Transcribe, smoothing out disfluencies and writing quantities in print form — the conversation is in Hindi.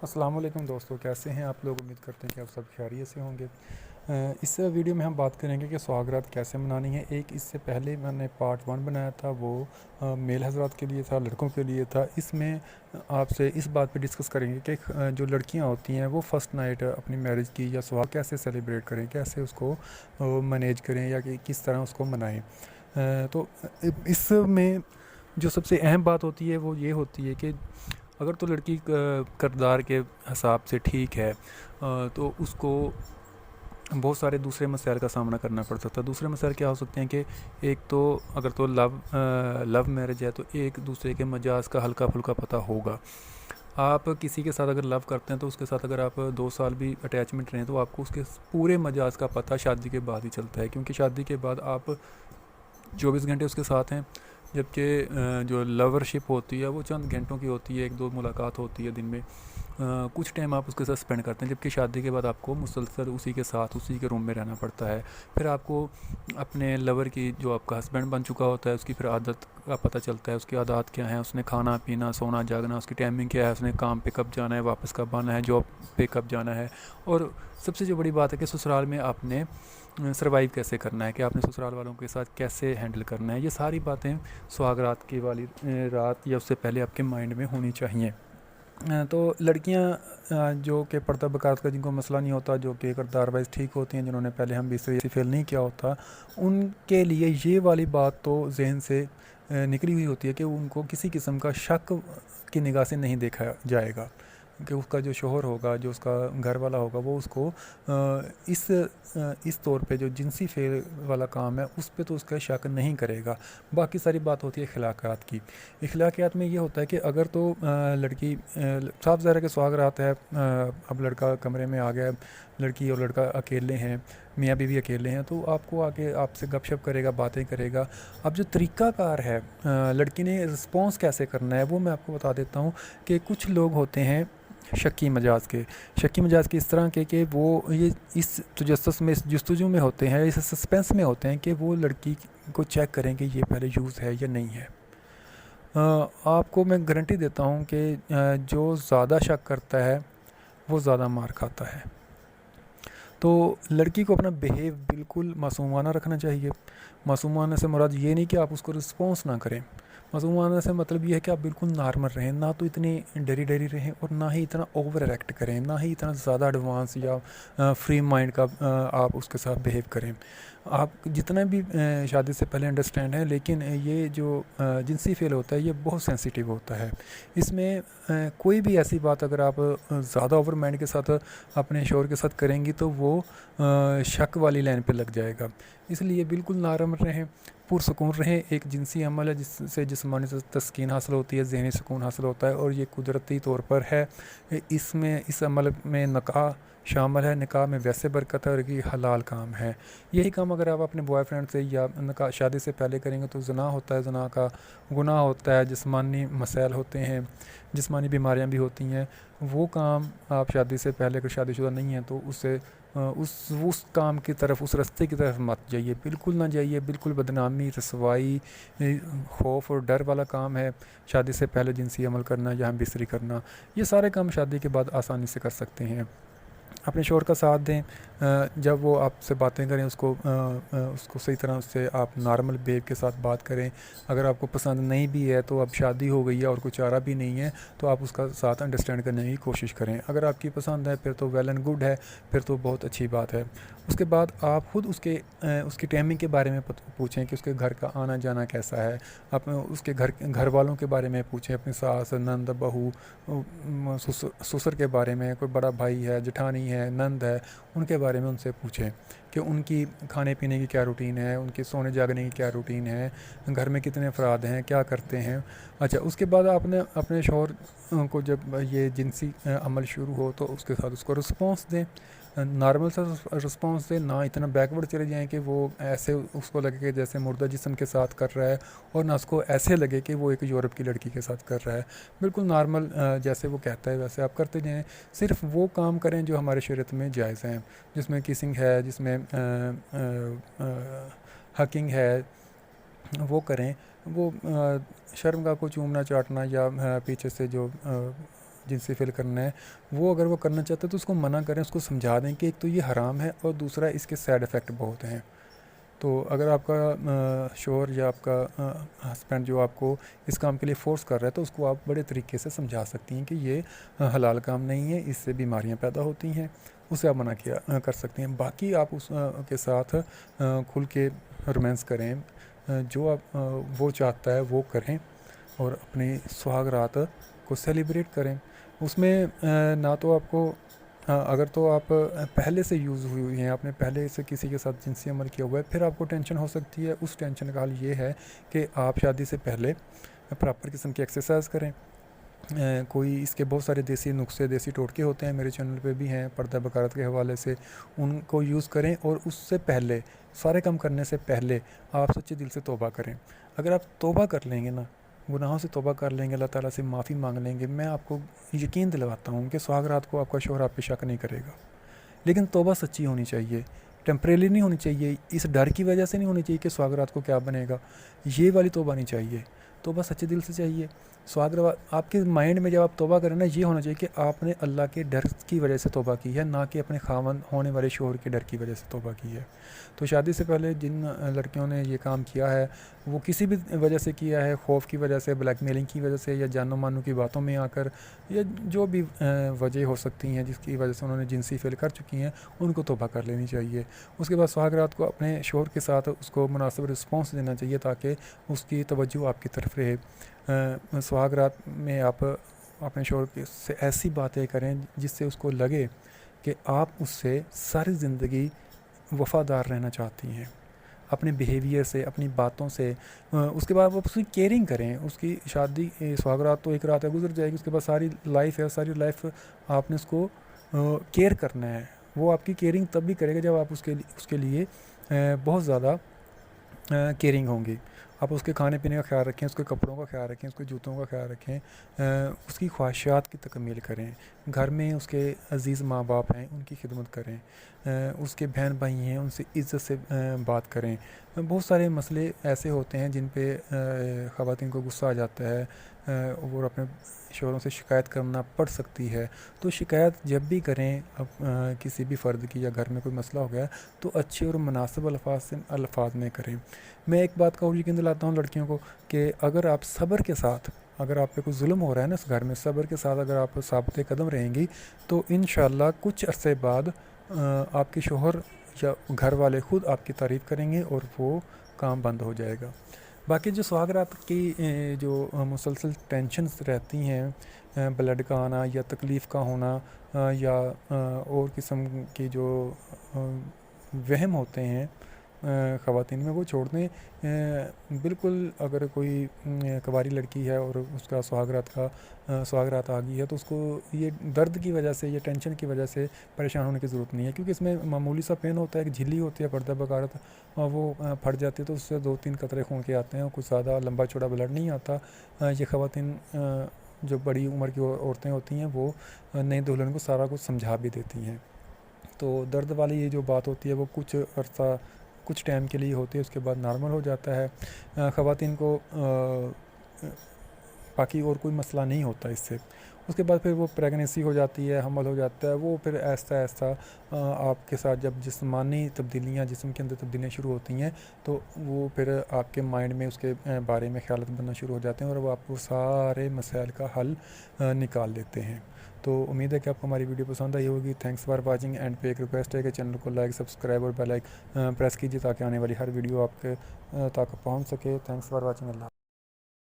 अस्सलाम वालेकुम दोस्तों, कैसे हैं आप लोग। उम्मीद करते हैं कि आप सब खैरियत से होंगे। इस वीडियो में हम बात करेंगे कि सुहागरात कैसे मनानी है। एक इससे पहले मैंने पार्ट 1 बनाया था, वो मेल हज़रात के लिए था, लड़कों के लिए था। इसमें आपसे इस बात पे डिस्कस करेंगे कि जो लड़कियां होती हैं वो फ़र्स्ट नाइट अपनी मैरिज की या सुहाग कैसे सेलिब्रेट करें, कैसे उसको मैनेज करें या कि किस तरह उसको मनाएं। तो इसमें जो सबसे अहम बात होती है वो ये होती है कि अगर तो लड़की किरदार के हिसाब से ठीक है तो उसको बहुत सारे दूसरे मसाइल का सामना करना पड़ सकता है। दूसरे मसाइल क्या हो सकते हैं कि एक तो अगर तो लव मैरिज है तो एक दूसरे के मजाज का हल्का फुल्का पता होगा। आप किसी के साथ अगर लव करते हैं तो उसके साथ अगर आप 2 साल भी अटैचमेंट रहें तो आपको उसके पूरे मजाज का पता शादी के बाद ही चलता है, क्योंकि शादी के बाद आप 24 घंटे उसके साथ हैं, जबकि जो लवरशिप होती है वो चंद घंटों की होती है, 1-2 मुलाकात होती है दिन में। कुछ टाइम आप उसके साथ स्पेंड करते हैं, जबकि शादी के बाद आपको मुसलसल उसी के साथ उसी के रूम में रहना पड़ता है। फिर आपको अपने लवर की, जो आपका हस्बैंड बन चुका होता है, उसकी फिर आदत का पता चलता है, उसकी आदत क्या है, उसने खाना पीना सोना जागना, उसकी टाइमिंग क्या है, उसने काम पे कब जाना है, वापस कब आना है, जॉब पे कब जाना है। और सबसे जो बड़ी बात है कि ससुराल में आपने सर्वाइव कैसे करना है, कि आपने ससुराल वालों के साथ कैसे हैंडल करना है। ये सारी बातें सुहागरात की वाली रात या उससे पहले आपके माइंड में होनी चाहिए। तो लड़कियां जो कि पर्दा बकात का जिनको मसला नहीं होता, जो कि किरदार वाइज ठीक होती हैं, जिन्होंने पहले हम बिस्तरी फेल नहीं किया होता, उनके लिए ये वाली बात तो जहन से निकली हुई होती है कि उनको किसी किस्म का शक की निगाह से नहीं देखा जाएगा कि उसका जो शोहर होगा, जो उसका घर वाला होगा, वो उसको इस तौर पे जो जिनसी फेल वाला काम है उस पे तो उसका शक नहीं करेगा। बाकी सारी बात होती है अखलाक़ात की। अखलाक़ियात में ये होता है कि अगर तो लड़की साफ ज़ाहिर है कि सुहागरात है, अब लड़का कमरे में आ गया, लड़की और लड़का अकेले हैं, मियाँ बीवी अकेले हैं, तो आपको आके आपसे गपशप करेगा, बातें करेगा। अब जो तरीक़ाकार है लड़की ने रिस्पॉन्स कैसे करना है वो मैं आपको बता देता हूँ। कि कुछ लोग होते हैं शक्की मजाज के इस तरह के कि वो ये इस तजस्सुस में, इस जस्तजू में होते हैं, इस सस्पेंस में होते हैं कि वो लड़की को चेक करें कि ये पहले यूज़ है या नहीं है। आपको मैं गारंटी देता हूँ कि जो ज़्यादा शक करता है वो ज़्यादा मार खाता है। तो लड़की को अपना बिहेव बिल्कुल मासूमाना रखना चाहिए। मासूमाना से मुराद ये नहीं कि आप उसको रिस्पॉन्स ना करें। मासूमाना से मतलब ये है कि आप बिल्कुल नॉर्मल रहें, ना तो इतनी डरी डरी रहें और ना ही इतना ओवर एक्ट करें, ना ही इतना ज़्यादा एडवांस या फ्री माइंड का आप उसके साथ बिहेव करें। आप जितना भी शादी से पहले अंडरस्टैंड है, लेकिन ये जो जिनसी फेल होता है ये बहुत सेंसिटिव होता है। इसमें कोई भी ऐसी बात अगर आप ज़्यादा ओवर माइंड के साथ अपने शोहर के साथ करेंगी तो वो शक वाली लाइन पे लग जाएगा। इसलिए बिल्कुल नरम रहें, पुरसकून रहें। एक जिनसी अमल है जिससे जिस्मानी तस्कीन हासिल होती है, ज़हनी सुकून हासिल होता है, और ये कुदरती तौर पर है। इसमें इस अमल में निकाह शामिल है। निकाह में वैसे बरकत है और ये हलाल काम है। यही काम अगर आप अपने बॉयफ्रेंड से या निकाह शादी से पहले करेंगे तो ज़िना होता है, ज़िना का गुनाह होता है, जिस्मानी मसाइल होते हैं, जिस्मानी बीमारियां भी होती हैं। वो काम आप शादी से पहले, अगर शादीशुदा नहीं है तो उससे उस काम की तरफ, उस रास्ते की तरफ मत जाइए, बिल्कुल ना जाइए। बिल्कुल बदनामी, रसवाई, खौफ और डर वाला काम है शादी से पहले जिनसी अमल करना या हम बिस्तरी करना। ये सारे काम शादी के बाद आसानी से कर सकते हैं। अपने शोहर का साथ दें। जब वो आपसे बातें करें उसको सही तरह उससे आप नॉर्मल बिहेव के साथ बात करें। अगर आपको पसंद नहीं भी है तो अब शादी हो गई है और कोई चारा भी नहीं है तो आप उसका साथ अंडरस्टैंड करने की कोशिश करें। अगर आपकी पसंद है फिर तो वेल एंड गुड है, फिर तो बहुत अच्छी बात है। उसके बाद आप खुद उसकी टाइमिंग के बारे में पूछें कि उसके घर का आना जाना कैसा है। आप उसके घर वालों के बारे में पूछें, अपनी सास, नंद, बहू, ससुर के बारे में। कोई बड़ा भाई है, जेठानी है, नंद है, उनके बारे में उनसे पूछें कि उनकी खाने पीने की क्या रूटीन है, उनकी सोने जागने की क्या रूटीन है, घर में कितने अफराद हैं, क्या करते हैं। अच्छा, उसके बाद आपने अपने शौहर को जब ये जिनसी अमल शुरू हो तो उसके साथ उसको रिस्पॉन्स दें, नॉर्मल सा रिस्पॉन्स दें। ना इतना बैकवर्ड चले जाएं कि वो ऐसे उसको लगे कि जैसे मुर्दा जिस्म के साथ कर रहा है, और ना उसको ऐसे लगे कि वो एक यूरोप की लड़की के साथ कर रहा है। बिल्कुल नॉर्मल जैसे वो कहता है वैसे आप करते जाएँ। सिर्फ वो काम करें जो हमारे शरीयत में जायज़ हैं, जिसमें किसिंग है, जिसमें हकिंग है, वो करें। वो शर्म का को चूमना चाटना या पीछे से जो जिनसे फेल करना है, वो अगर वो करना चाहते हैं तो उसको मना करें, उसको समझा दें कि एक तो ये हराम है और दूसरा इसके साइड इफ़ेक्ट बहुत हैं। तो अगर आपका शौहर या आपका हस्बैंड जो आपको इस काम के लिए फ़ोर्स कर रहा है, तो उसको आप बड़े तरीके से समझा सकती हैं कि ये हलाल काम नहीं है, इससे बीमारियां पैदा होती हैं, उसे आप मना किया कर सकती हैं। बाकी आप उस के साथ खुल के रोमांस करें, जो आप वो चाहता है वो करें और अपनी सुहागरात को सेलिब्रेट करें। उसमें ना तो आपको अगर तो आप पहले से यूज़ हुई हैं, आपने पहले से किसी के साथ जिनसी अमल किया हुआ है, फिर आपको टेंशन हो सकती है। उस टेंशन का हल ये है कि आप शादी से पहले प्रॉपर किस्म की एक्सरसाइज करें। कोई इसके बहुत सारे देसी नुस्खे, देसी टोटके होते हैं, मेरे चैनल पे भी हैं पर्दा बकारत के हवाले से, उनको यूज़ करें। और उससे पहले, सारे काम करने से पहले आप सच्चे दिल से तौबा करें। अगर आप तौबा कर लेंगे ना, गुनाहों से तौबा कर लेंगे, अल्लाह ताला से माफ़ी मांग लेंगे, मैं आपको यकीन दिलवाता हूँ कि सुहागरात को आपका शौहर आप पे शक नहीं करेगा। लेकिन तौबा सच्ची होनी चाहिए, टेम्परेरी नहीं होनी चाहिए। इस डर की वजह से नहीं होनी चाहिए कि सुहागरात को क्या बनेगा, ये वाली तौबा नहीं चाहिए। तौबा सच्चे दिल से चाहिए। सुहागरात आपके माइंड में जब आप तौबा करें ना, ये होना चाहिए कि आपने अल्लाह के डर की वजह से तौबा की है, ना कि अपने खामन होने वाले शौहर के डर की वजह से तौबा की है। तो शादी से पहले जिन लड़कियों ने ये काम किया है, वो किसी भी वजह से किया है, खौफ की वजह से, ब्लैकमेलिंग की वजह से, या जानो मानो की बातों में आकर, या जो भी वजह हो सकती हैं जिसकी वजह से उन्होंने जिनसी फेल कर चुकी हैं, उनको तौबा कर लेनी चाहिए। उसके बाद सुहागरात को अपने शौहर के साथ उसको मुनासिब रिस्पॉन्स देना चाहिए, ताकि उसकी तवज्जो आपकी तरफ रहे। सुहागरात में आप अपने शौहर से ऐसी बातें करें जिससे उसको लगे कि आप उससे सारी ज़िंदगी वफ़ादार रहना चाहती हैं, अपने बिहेवियर से, अपनी बातों से। उसके बाद आप उसकी केयरिंग करें। उसकी शादी, सुहागरात तो एक रात है, गुजर जाएगी, उसके बाद सारी लाइफ है, सारी लाइफ आपने उसको केयर करना है। वो आपकी केयरिंग तब भी करेगा जब आप उसके लिए बहुत ज़्यादा केयरिंग होंगी। आप उसके खाने पीने का ख्याल रखें, उसके कपड़ों का ख्याल रखें, उसके जूतों का ख्याल रखें, उसकी ख्वाहिशात की तकमील करें। घर में उसके अज़ीज़ माँ बाप हैं, उनकी खिदमत करें। उसके बहन भाई हैं, उनसे इज़्ज़त से बात करें। बहुत सारे मसले ऐसे होते हैं जिन पे ख़वातीन को गुस्सा आ जाता है और अपने शौहरों से शिकायत करना पड़ सकती है। तो शिकायत जब भी करें किसी भी फ़र्द की, या घर में कोई मसला हो गया, तो अच्छे और मुनासिब अल्फाज में करें। मैं एक बात का और यकीन दिलाता हूँ लड़कियों को कि अगर आप सब्र के साथ, अगर आप पे कोई जुल्म हो रहा है ना इस घर में, सब्र के साथ अगर आप साबित कदम रहेंगी, तो इंशाअल्लाह कुछ अरसे बाद आपके शौहर या घर वाले ख़ुद आपकी तारीफ़ करेंगे और वो काम बंद हो जाएगा। बाकी जो सुहागरात की जो मुसलसल टेंशन्स रहती हैं, ब्लड का आना या तकलीफ़ का होना, या और किस्म की जो वहम होते हैं ख़वातीन में, वो छोड़ दें। बिल्कुल अगर कोई कुंवारी लड़की है और उसका सुहागरात आ गई है, तो उसको ये दर्द की वजह से, ये टेंशन की वजह से परेशान होने की ज़रूरत नहीं है, क्योंकि इसमें मामूली सा पेन होता है, एक झिल्ली होती है पर्दा बकारत, और वो फट जाती है, तो उससे 2-3 कतरे खून के आते हैं, कुछ ज़्यादा लंबा चौड़ा ब्लड नहीं आता। ये ख़वातीन जो बड़ी उम्र की औरतें होती हैं, वो नई दुल्हन को सारा कुछ समझा भी देती हैं। तो दर्द वाली ये जो बात होती है, वो कुछ टाइम के लिए होती है, उसके बाद नॉर्मल हो जाता है। ख़वातीन को बाकी और कोई मसला नहीं होता इससे। उसके बाद फिर वो प्रेगनेंसी हो जाती है, हमल हो जाता है, वो फिर ऐसा आपके साथ जब जिस्मानी तब्दीलियाँ, जिस्म के अंदर तब्दीलियाँ शुरू होती हैं, तो वो फिर आपके माइंड में उसके बारे में ख्यालात बनना शुरू हो जाते हैं, और वो आपको सारे मसाइल का हल निकाल देते हैं। तो उम्मीद है कि आपको हमारी वीडियो पसंद आई होगी। Thanks for watching. एंड पे एक रिक्वेस्ट है कि चैनल को लाइक, सब्सक्राइब और बेल आइकन प्रेस कीजिए, ताकि आने वाली हर वीडियो आपके तक पहुंच सके। Thanks for watching. अल्लाह।